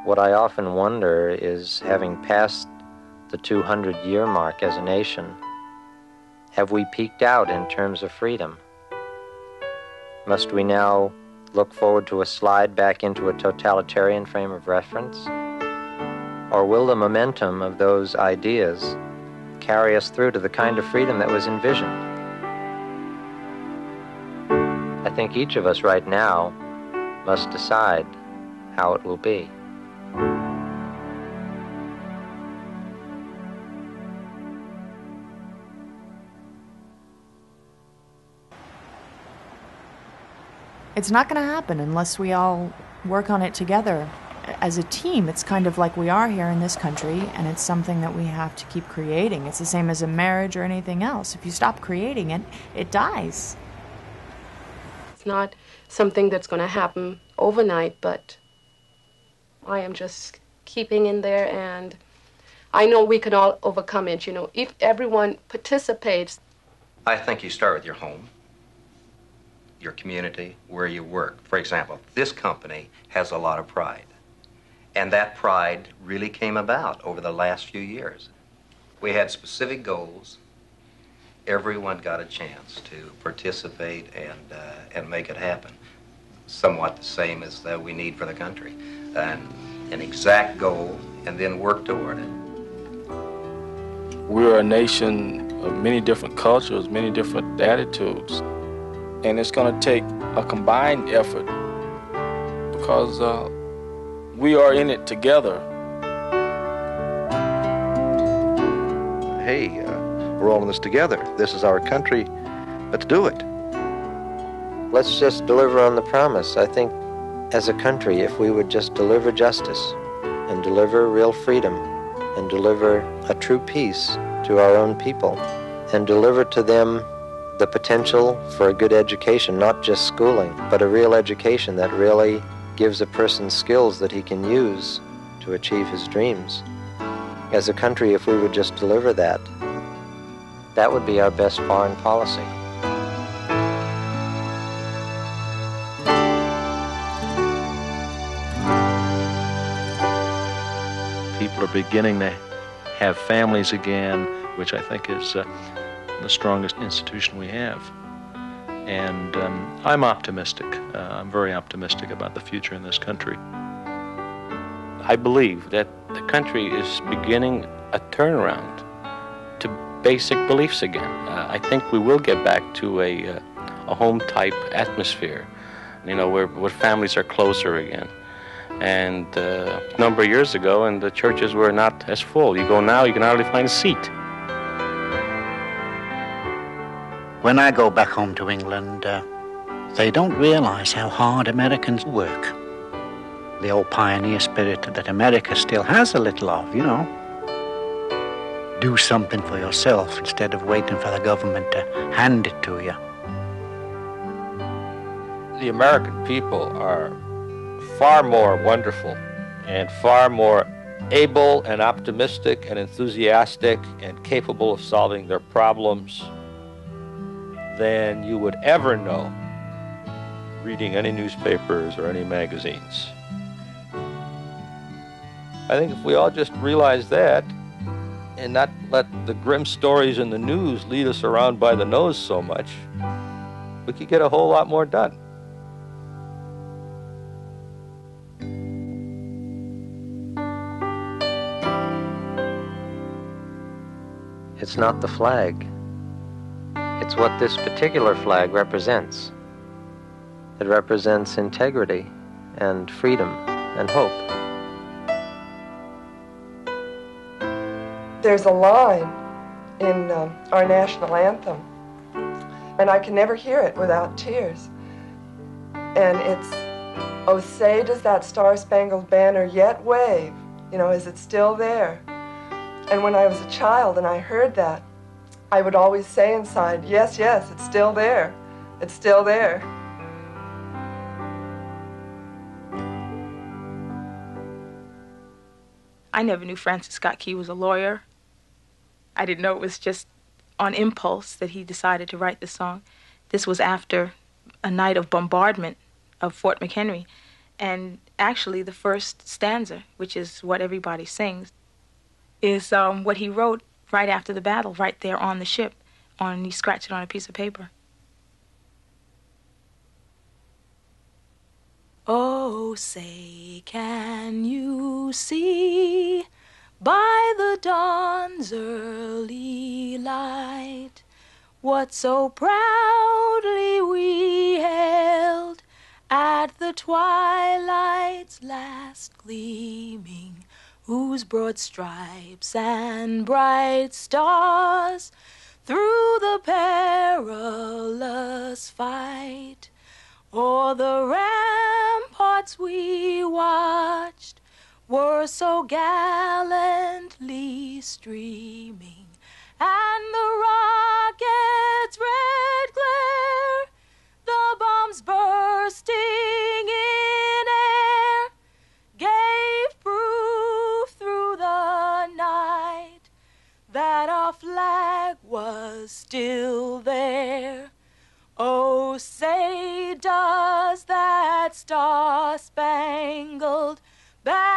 What I often wonder is, having passed the 200-year mark as a nation, have we peaked out in terms of freedom? Must we now look forward to a slide back into a totalitarian frame of reference? Or will the momentum of those ideas carry us through to the kind of freedom that was envisioned? I think each of us right now must decide how it will be. It's not going to happen unless we all work on it together. As a team, it's kind of like we are here in this country, and it's something that we have to keep creating. It's the same as a marriage or anything else. If you stop creating it, it dies. It's not something that's going to happen overnight, but I am just keeping in there, and I know we can all overcome it, if everyone participates. I think you start with your home, your community, where you work. For example, this company has a lot of pride. And that pride really came about over the last few years. We had specific goals. Everyone got a chance to participate and make it happen. Somewhat the same as that we need for the country. An exact goal, and then work toward it. We're a nation of many different cultures, many different attitudes. And it's going to take a combined effort because we are in it together. Hey, we're all in this together. This is our country. Let's do it. Let's just deliver on the promise. I think as a country, if we would just deliver justice and deliver real freedom and deliver a true peace to our own people and deliver to them the potential for a good education, not just schooling, but a real education that really gives a person skills that he can use to achieve his dreams. As a country, if we would just deliver that, that would be our best foreign policy. People are beginning to have families again, which I think is the strongest institution we have. And I'm optimistic. I'm very optimistic about the future in this country. I believe that the country is beginning a turnaround to basic beliefs again. I think we will get back to a home-type atmosphere, where families are closer again. And a number of years ago, and the churches were not as full. You go now, you can hardly find a seat. When I go back home to England, they don't realize how hard Americans work. The old pioneer spirit that America still has a little of, Do something for yourself instead of waiting for the government to hand it to you. The American people are far more wonderful and far more able and optimistic and enthusiastic and capable of solving their problems than you would ever know reading any newspapers or any magazines. I think if we all just realize that and not let the grim stories in the news lead us around by the nose so much, we could get a whole lot more done. It's not the flag. It's what this particular flag represents. It represents integrity and freedom and hope. There's a line in our national anthem, and I can never hear it without tears. And it's, "Oh, say does that star-spangled banner yet wave? Is it still there?" And when I was a child and I heard that, I would always say inside, yes, it's still there. It's still there. I never knew Francis Scott Key was a lawyer. I didn't know it was just on impulse that he decided to write the song. This was after a night of bombardment of Fort McHenry. And Actually, the first stanza, which is what everybody sings, is what he wrote right after the battle, right there on the ship. He scratched it on a piece of paper. Oh, say, can you see by the dawn's early light what so proudly we held at the twilight's last gleaming, whose broad stripes and bright stars through the perilous fight o'er the ramparts we watched were so gallantly streaming, and the rocket's red glare, the bombs bursting in air, gave proof through the night that our flag was still there. Oh, say, does that star-spangled banner